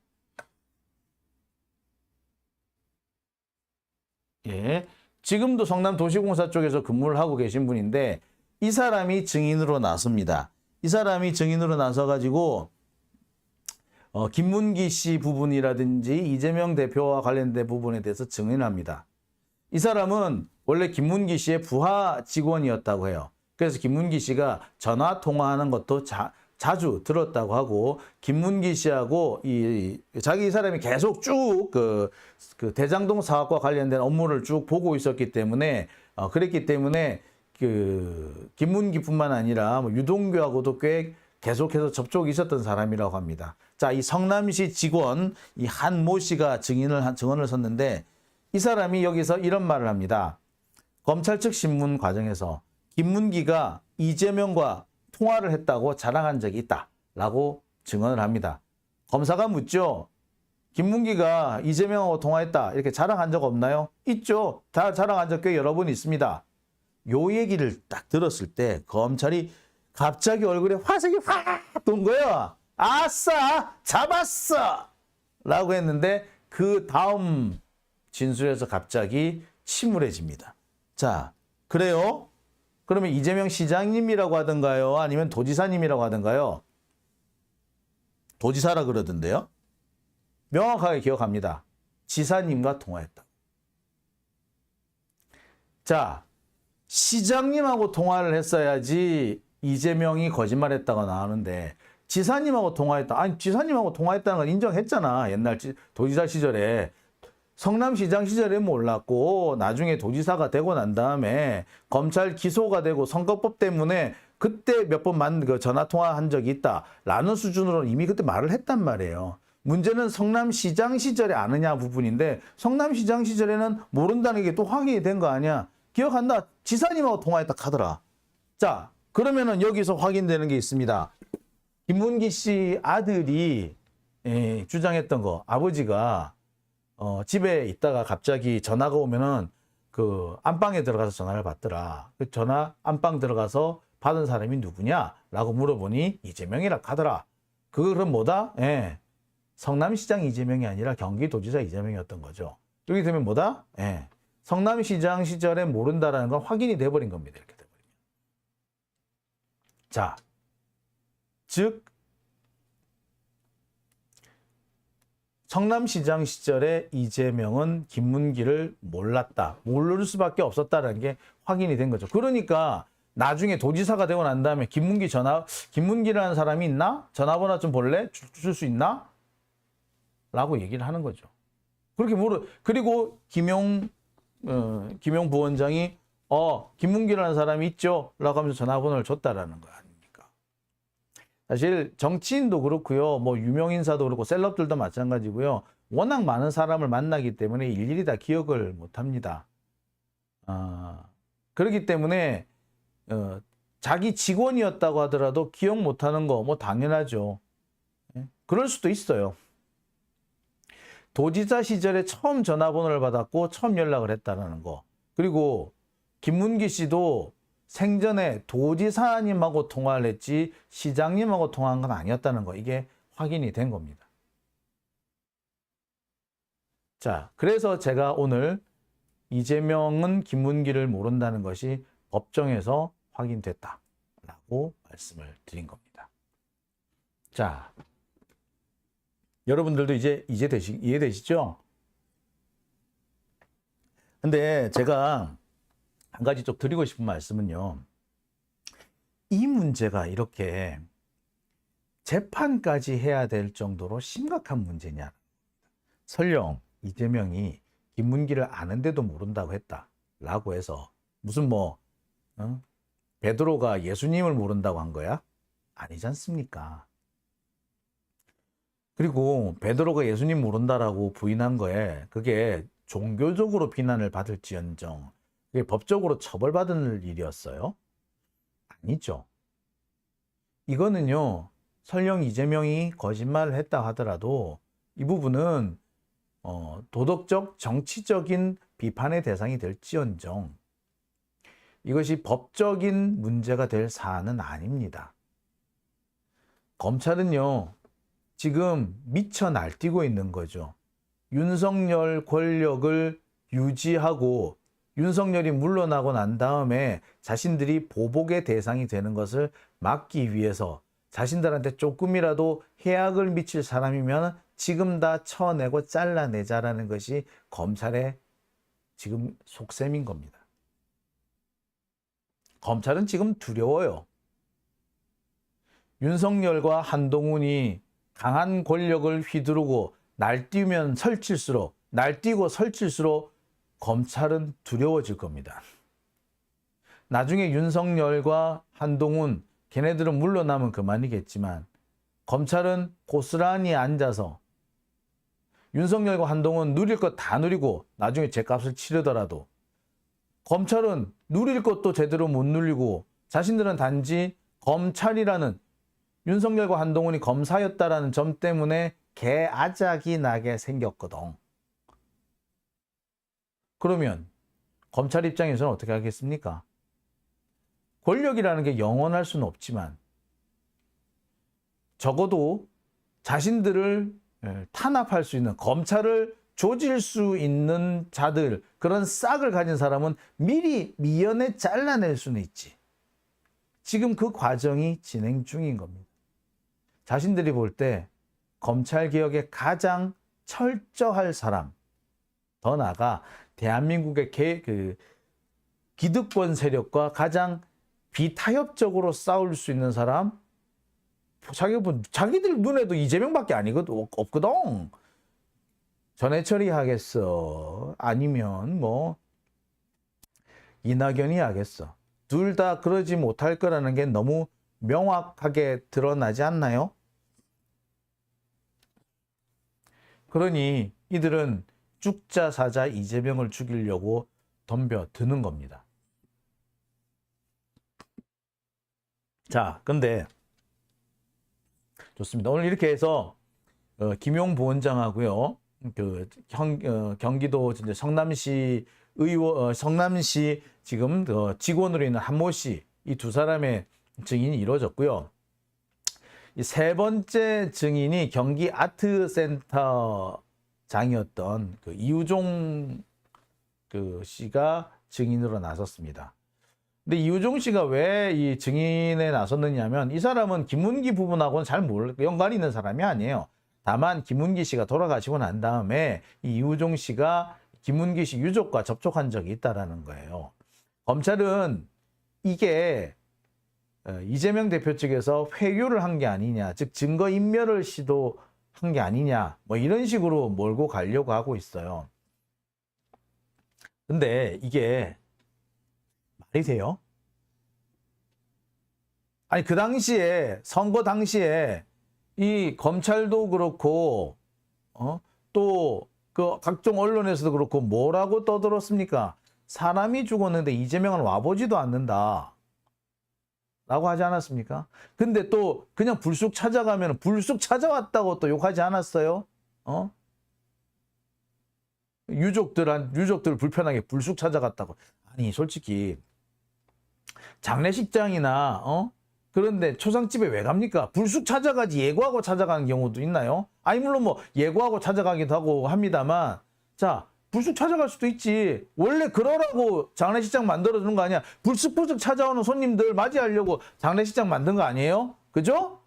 예. 지금도 성남도시공사 쪽에서 근무를 하고 계신 분인데 이 사람이 증인으로 나섭니다. 이 사람이 증인으로 나서가지고 김문기 씨 부분이라든지 이재명 대표와 관련된 부분에 대해서 증인합니다. 이 사람은 원래 김문기 씨의 부하 직원이었다고 해요. 그래서 김문기 씨가 전화 통화하는 것도 자주 들었다고 하고 김문기 씨하고 이 사람이 계속 쭉 그 대장동 사업과 관련된 업무를 쭉 보고 있었기 때문에 그랬기 때문에 그 김문기뿐만 아니라 뭐 유동규하고도 꽤 계속해서 접촉이 있었던 사람이라고 합니다. 자, 이 성남시 직원 이 한모 씨가 증언을 섰는데 이 사람이 여기서 이런 말을 합니다. 검찰 측 신문 과정에서 김문기가 이재명과 통화를 했다고 자랑한 적이 있다라고 증언을 합니다. 검사가 묻죠. 김문기가 이재명하고 통화했다 이렇게 자랑한 적 없나요? 있죠. 다 자랑한 적 꽤 여러 번 있습니다. 요 얘기를 딱 들었을 때 검찰이 갑자기 얼굴에 화색이 확 돈 거예요. 아싸! 잡았어! 라고 했는데 그 다음 진술에서 갑자기 침울해집니다. 자, 그래요? 그러면 이재명 시장님이라고 하던가요? 아니면 도지사님이라고 하던가요? 도지사라 그러던데요? 명확하게 기억합니다. 지사님과 통화했다. 자, 시장님하고 통화를 했어야지 이재명이 거짓말했다가 나오는데 지사님하고 통화했다. 아니, 지사님하고 통화했다는 건 인정했잖아. 옛날 도지사 시절에. 성남시장 시절에 몰랐고 나중에 도지사가 되고 난 다음에 검찰 기소가 되고 선거법 때문에 그때 몇 번 전화 통화한 적이 있다라는 수준으로 이미 그때 말을 했단 말이에요. 문제는 성남시장 시절에 아느냐 부분인데 성남시장 시절에는 모른다는 게 또 확인이 된 거 아니야. 기억한다. 지사님하고 통화했다 하더라. 자, 그러면은 여기서 확인되는 게 있습니다. 김문기 씨 아들이 주장했던 거, 아버지가 집에 있다가 갑자기 전화가 오면은 그 안방에 들어가서 전화를 받더라. 그 전화 안방 들어가서 받은 사람이 누구냐라고 물어보니 이재명이라 하더라. 그거 그럼 뭐다? 성남시장 이재명이 아니라 경기도지사 이재명이었던 거죠. 여기 되면 뭐다? 성남시장 시절에 모른다라는 건 확인이 돼버린 겁니다. 이렇게 돼버리면. 자, 즉 성남시장 시절에 이재명은 김문기를 몰랐다. 모를 수밖에 없었다는 게 확인이 된 거죠. 그러니까 나중에 도지사가 되고 난 다음에 김문기라는 사람이 있나? 전화번호 좀 볼래? 줄 수 있나? 라고 얘기를 하는 거죠. 그렇게 그리고 김용 부원장이 김문기라는 사람이 있죠? 라고 하면서 전화번호를 줬다라는 거 아닙니까? 사실 정치인도 그렇고요. 뭐 유명인사도 그렇고 셀럽들도 마찬가지고요. 워낙 많은 사람을 만나기 때문에 일일이 다 기억을 못 합니다. 그렇기 때문에 자기 직원이었다고 하더라도 기억 못 하는 거 뭐 당연하죠. 그럴 수도 있어요. 도지사 시절에 처음 전화번호를 받았고 처음 연락을 했다는 거. 그리고 김문기 씨도 생전에 도지사님하고 통화를 했지 시장님하고 통화한 건 아니었다는 거. 이게 확인이 된 겁니다. 자, 그래서 제가 오늘 이재명은 김문기를 모른다는 것이 법정에서 확인됐다라고 말씀을 드린 겁니다. 자, 여러분들도 이제 이해되시죠? 근데 제가 한 가지 좀 드리고 싶은 말씀은요. 이 문제가 이렇게 재판까지 해야 될 정도로 심각한 문제냐. 설령 이재명이 김문기를 아는데도 모른다고 했다. 라고 해서 무슨 베드로가 예수님을 모른다고 한 거야? 아니지 않습니까? 그리고 베드로가 예수님 모른다라고 부인한 거에 그게 종교적으로 비난을 받을지언정 그게 법적으로 처벌받을 일이었어요? 아니죠. 이거는요, 설령 이재명이 거짓말을 했다 하더라도 이 부분은 도덕적, 정치적인 비판의 대상이 될지언정 이것이 법적인 문제가 될 사안은 아닙니다. 검찰은요, 지금 미쳐 날뛰고 있는 거죠. 윤석열 권력을 유지하고 윤석열이 물러나고 난 다음에 자신들이 보복의 대상이 되는 것을 막기 위해서 자신들한테 조금이라도 해악을 미칠 사람이면 지금 다 쳐내고 잘라내자라는 것이 검찰의 지금 속셈인 겁니다. 검찰은 지금 두려워요. 윤석열과 한동훈이 강한 권력을 휘두르고 날뛰면 설칠수록 날뛰고 설칠수록 검찰은 두려워질 겁니다. 나중에 윤석열과 한동훈 걔네들은 물러나면 그만이겠지만 검찰은 고스란히 앉아서 윤석열과 한동훈 누릴 것 다 누리고 나중에 죗값을 치르더라도 검찰은 누릴 것도 제대로 못 누리고 자신들은 단지 검찰이라는 윤석열과 한동훈이 검사였다라는 점 때문에 개아작이 나게 생겼거든. 그러면 검찰 입장에서는 어떻게 하겠습니까? 권력이라는 게 영원할 수는 없지만 적어도 자신들을 탄압할 수 있는 검찰을 조질 수 있는 자들, 그런 싹을 가진 사람은 미리 미연에 잘라낼 수는 있지. 지금 그 과정이 진행 중인 겁니다. 자신들이 볼 때 검찰개혁에 가장 철저할 사람, 더 나아가 대한민국의 기득권 세력과 가장 비타협적으로 싸울 수 있는 사람, 자기들 눈에도 이재명밖에 없거든. 전해철이 하겠어. 아니면 이낙연이 하겠어. 둘 다 그러지 못할 거라는 게 너무 명확하게 드러나지 않나요? 그러니 이들은 죽자 사자 이재명을 죽이려고 덤벼드는 겁니다. 자, 근데 좋습니다. 오늘 이렇게 해서 김용 부원장하고요, 경기도 성남시 성남시 지금 직원으로 있는 한모 씨, 이 두 사람의 증인이 이루어졌고요. 이 세 번째 증인이 경기 아트센터장이었던 이우종 씨가 증인으로 나섰습니다. 근데 이우종 씨가 왜 이 증인에 나섰느냐면 이 사람은 김문기 부분하고는 잘 연관이 있는 사람이 아니에요. 다만 김문기 씨가 돌아가시고 난 다음에 이 이우종 씨가 김문기 씨 유족과 접촉한 적이 있다라는 거예요. 검찰은 이게 이재명 대표 측에서 회유를 한 게 아니냐, 즉 증거인멸을 시도한 게 아니냐, 이런 식으로 몰고 가려고 하고 있어요. 근데 이게 말이 돼요? 아니, 그 당시에, 선거 당시에 이 검찰도 그렇고 또 그 각종 언론에서도 그렇고 뭐라고 떠들었습니까? 사람이 죽었는데 이재명은 와보지도 않는다 라고 하지 않았습니까? 근데 또 그냥 불쑥 찾아가면 불쑥 찾아왔다고 또 욕하지 않았어요? 유족들 불편하게 불쑥 찾아갔다고. 아니, 솔직히 장례식장이나 그런데 초상집에 왜 갑니까? 불쑥 찾아가지 예고하고 찾아가는 경우도 있나요? 아니, 물론 예고하고 찾아가기도 하고 합니다만, 자, 불쑥 찾아갈 수도 있지. 원래 그러라고 장례식장 만들어주는 거 아니야? 불쑥 찾아오는 손님들 맞이하려고 장례식장 만든 거 아니에요? 그죠?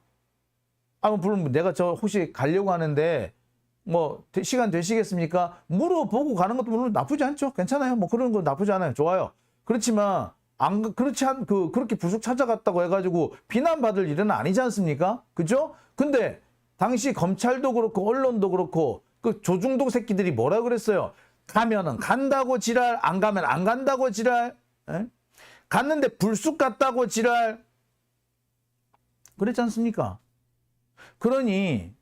물론 내가 혹시 가려고 하는데 시간 되시겠습니까? 물어보고 가는 것도 물론 나쁘지 않죠. 괜찮아요. 그런 거 나쁘지 않아요. 좋아요. 그렇지만 그렇게 불쑥 찾아갔다고 해가지고 비난받을 일은 아니지 않습니까? 그죠? 근데 당시 검찰도 그렇고 언론도 그렇고 그 조중동 새끼들이 뭐라 그랬어요? 가면은 간다고 지랄, 안 가면 안 간다고 지랄, 에? 갔는데 불쑥 갔다고 지랄. 그랬지 않습니까? 그러니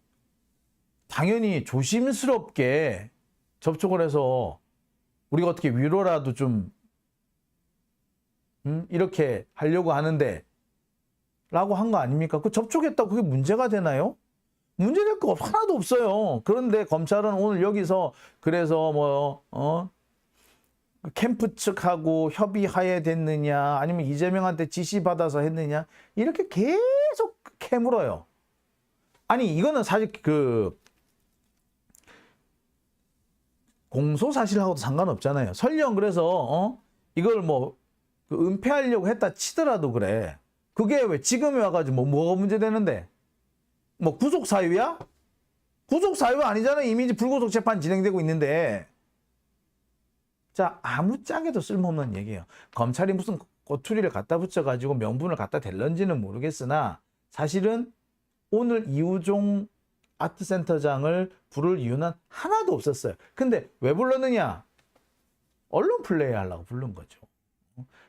당연히 조심스럽게 접촉을 해서 우리가 어떻게 위로라도 좀 이렇게 하려고 하는데 라고 한 거 아닙니까? 그 접촉했다고 그게 문제가 되나요? 문제될 거 하나도 없어요. 그런데 검찰은 오늘 여기서 그래서 캠프 측하고 협의하에 됐느냐 아니면 이재명한테 지시받아서 했느냐 이렇게 계속 캐물어요. 아니 이거는 사실 그 공소사실하고도 상관없잖아요. 설령 그래서 이걸 그 은폐하려고 했다 치더라도 그래. 그게 왜 지금에 와가지고 뭐가 문제되는데? 구속 사유야? 구속 사유 아니잖아. 이미 불구속 재판 진행되고 있는데. 자, 아무짝에도 쓸모없는 얘기예요. 검찰이 무슨 꼬투리를 갖다 붙여가지고 명분을 갖다 댈런지는 모르겠으나 사실은 오늘 이우종 아트센터장을 부를 이유는 하나도 없었어요. 근데 왜 불렀느냐? 언론 플레이 하려고 부른 거죠.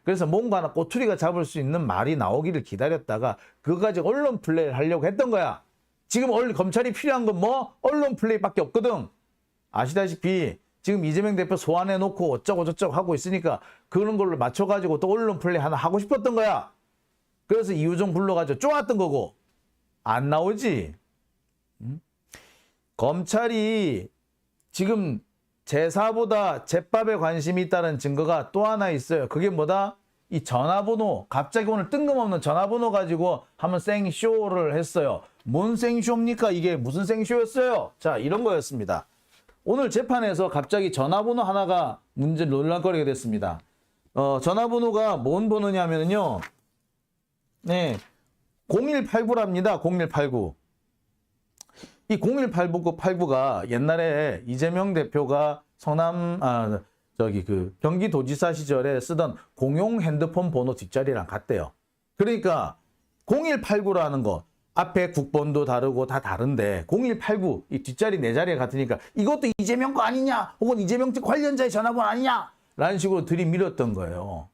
그래서 뭔가 하나 꼬투리가 잡을 수 있는 말이 나오기를 기다렸다가 그거 가지고 언론 플레이를 하려고 했던 거야. 지금 검찰이 필요한 건 언론 플레이밖에 없거든. 아시다시피 지금 이재명 대표 소환해놓고 어쩌고 저쩌고 하고 있으니까 그런 걸로 맞춰가지고 또 언론 플레이 하나 하고 싶었던 거야. 그래서 이우종 불러가지고 쪼았던 거고. 안 나오지. 검찰이 지금 제사보다 제밥에 관심이 있다는 증거가 또 하나 있어요. 그게 뭐다? 이 전화번호, 갑자기 오늘 뜬금없는 전화번호 가지고 한번 생쇼를 했어요. 뭔 생쇼입니까? 이게 무슨 생쇼였어요? 자, 이런 거였습니다. 오늘 재판에서 갑자기 전화번호 하나가 논란거리가 됐습니다. 전화번호가 뭔 번호냐면요. 네, 0189랍니다. 0189. 이 0189가 옛날에 이재명 대표가 경기도지사 시절에 쓰던 공용 핸드폰 번호 뒷자리랑 같대요. 그러니까 0189라는 거 앞에 국번도 다르고 다 다른데 0189 이 뒷자리 네 자리가 같으니까 이것도 이재명 거 아니냐? 혹은 이재명 관련자의 전화번호 아니냐? 라는 식으로 들이밀었던 거예요.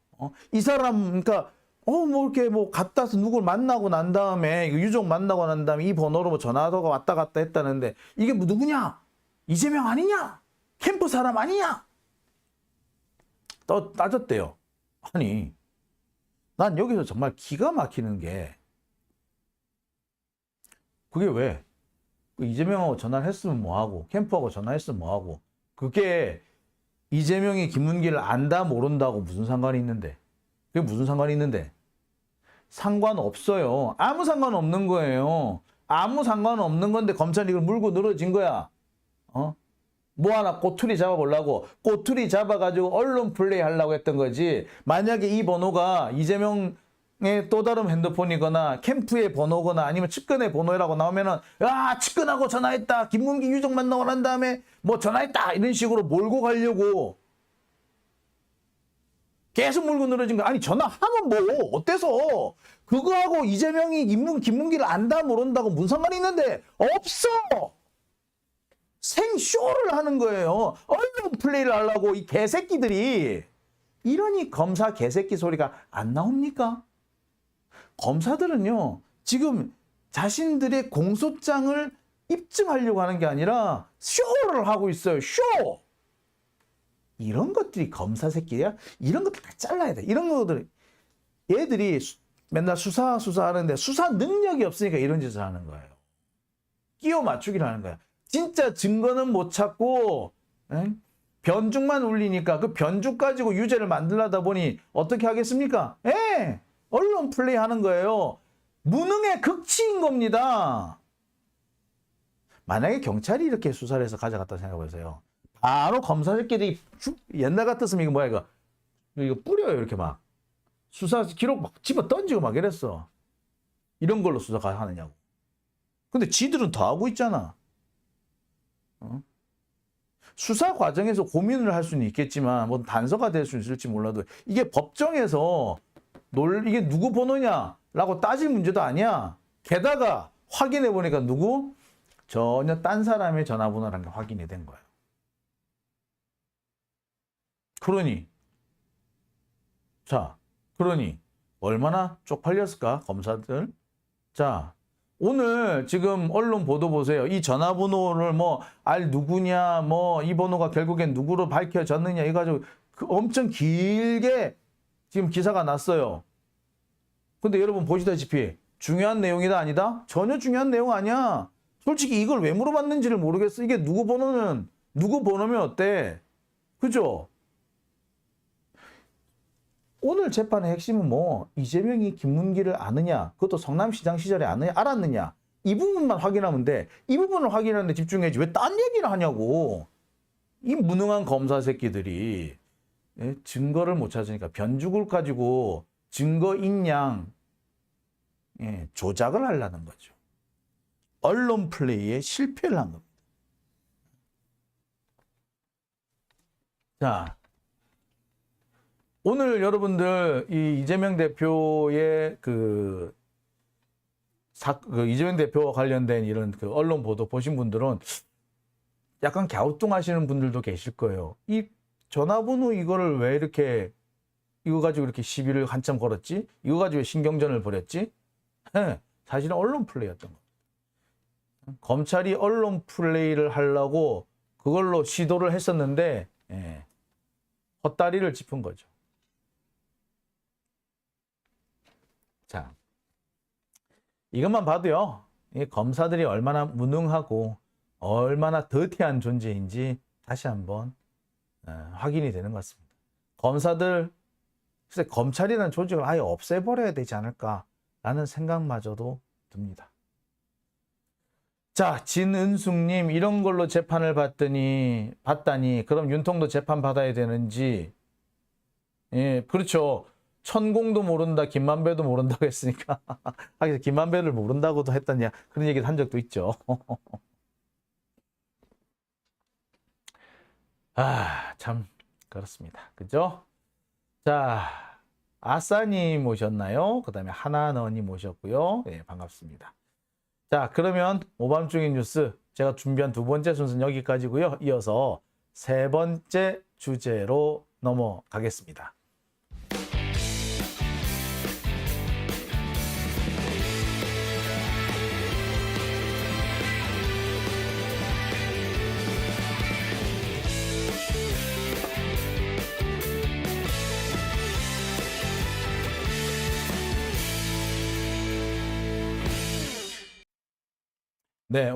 이 사람 그러니까 이렇게 갔다 와서 누굴 만나고 난 다음에, 유족 만나고 난 다음에 이 번호로 전화가 왔다 갔다 했다는데, 이게 누구냐? 이재명 아니냐? 캠프 사람 아니냐? 따졌대요. 아니, 난 여기서 정말 기가 막히는 게, 그게 왜? 이재명하고 전화를 했으면 뭐하고, 캠프하고 전화했으면 뭐하고, 그게 이재명이 김문기를 안다 모른다고 무슨 상관이 있는데? 그게 무슨 상관이 있는데? 상관없어요. 아무 상관없는 거예요. 아무 상관없는 건데 검찰이 이걸 물고 늘어진 거야. 뭐 하나 꼬투리 잡아보려고 꼬투리 잡아가지고 언론 플레이 하려고 했던 거지. 만약에 이 번호가 이재명의 또 다른 핸드폰이거나 캠프의 번호거나 아니면 측근의 번호라고 나오면은 측근하고 전화했다. 김문기 유족 만나고 난 다음에 전화했다. 이런 식으로 몰고 가려고 계속 물고 늘어진 거야. 아니 전화하면 어때서? 그거하고 이재명이 김문기를 안다 모른다고 무슨 상관이 있는데? 없어! 생쇼를 하는 거예요. 언론 플레이를 하려고 이 개새끼들이. 이러니 검사 개새끼 소리가 안 나옵니까? 검사들은요. 지금 자신들의 공소장을 입증하려고 하는 게 아니라 쇼를 하고 있어요. 쇼! 이런 것들이 검사 새끼야? 이런 것들 다 잘라야 돼. 이런 것들 얘들이 맨날 수사하는데 수사 능력이 없으니까 이런 짓을 하는 거예요. 끼워 맞추기를 하는 거야. 진짜 증거는 못 찾고 변죽만 울리니까 그 변죽 가지고 유죄를 만들려다 보니 어떻게 하겠습니까? 언론 플레이 하는 거예요. 무능의 극치인 겁니다. 만약에 경찰이 이렇게 수사를 해서 가져갔다 생각해보세요. 바로 검사 새끼들이 옛날 같았으면 이거 뿌려요. 이렇게 막 수사 기록 막 집어 던지고 막 이랬어. 이런 걸로 수사가 하느냐고. 근데 지들은 더 하고 있잖아. 수사 과정에서 고민을 할 수는 있겠지만 단서가 될 수 있을지 몰라도 이게 법정에서 이게 누구 번호냐라고 따질 문제도 아니야. 게다가 확인해 보니까 전혀 딴 사람의 전화번호라는 게 확인이 된 거야. 그러니 자, 그러니 얼마나 쪽팔렸을까 검사들. 자, 오늘 지금 언론 보도 보세요. 이 전화번호를 뭐 알 누구냐, 뭐 이 번호가 결국엔 누구로 밝혀졌느냐 이거 가지고 엄청 길게 지금 기사가 났어요. 근데 여러분 보시다시피 중요한 내용이다 아니다? 전혀 중요한 내용 아니야. 솔직히 이걸 왜 물어봤는지를 모르겠어. 이게 누구 번호면 어때? 그죠? 오늘 재판의 핵심은 뭐 이재명이 김문기를 아느냐, 그것도 성남시장 시절에 알았느냐, 이 부분만 확인하면 돼. 이 부분을 확인하는 데 집중해야지 왜 딴 얘기를 하냐고. 이 무능한 검사 새끼들이 증거를 못 찾으니까 변죽을 가지고 증거인양 조작을 하려는 거죠. 언론 플레이에 실패를 한 겁니다. 자, 오늘 여러분들 이 이재명 대표의 이재명 대표와 관련된 이런 그 언론 보도 보신 분들은 약간 갸우뚱하시는 분들도 계실 거예요. 이 전화번호 이거를 왜 이렇게 이거 가지고 이렇게 시비를 한참 걸었지? 이거 가지고 왜 신경전을 벌였지? 사실은 언론 플레이였던 겁니다. 검찰이 언론 플레이를 하려고 그걸로 시도를 했었는데 헛다리를 짚은 거죠. 자, 이것만 봐도요, 이 검사들이 얼마나 무능하고 얼마나 더티한 존재인지 다시 한번 확인이 되는 것 같습니다. 검사들, 글쎄 검찰이라는 조직을 아예 없애버려야 되지 않을까라는 생각마저도 듭니다. 자, 진은숙님, 이런 걸로 재판을 받다니 그럼 윤통도 재판 받아야 되는지. 예, 그렇죠. 천공도 모른다, 김만배도 모른다고 했으니까. 하긴 김만배를 모른다고도 했다냐 그런 얘기를 한 적도 있죠. 참 그렇습니다. 그죠? 자, 아싸님 오셨나요? 그 다음에 하나너님 오셨고요. 네, 반갑습니다. 자, 그러면 오밤중인 뉴스 제가 준비한 두 번째 순서는 여기까지고요. 이어서 세 번째 주제로 넘어가겠습니다. 네,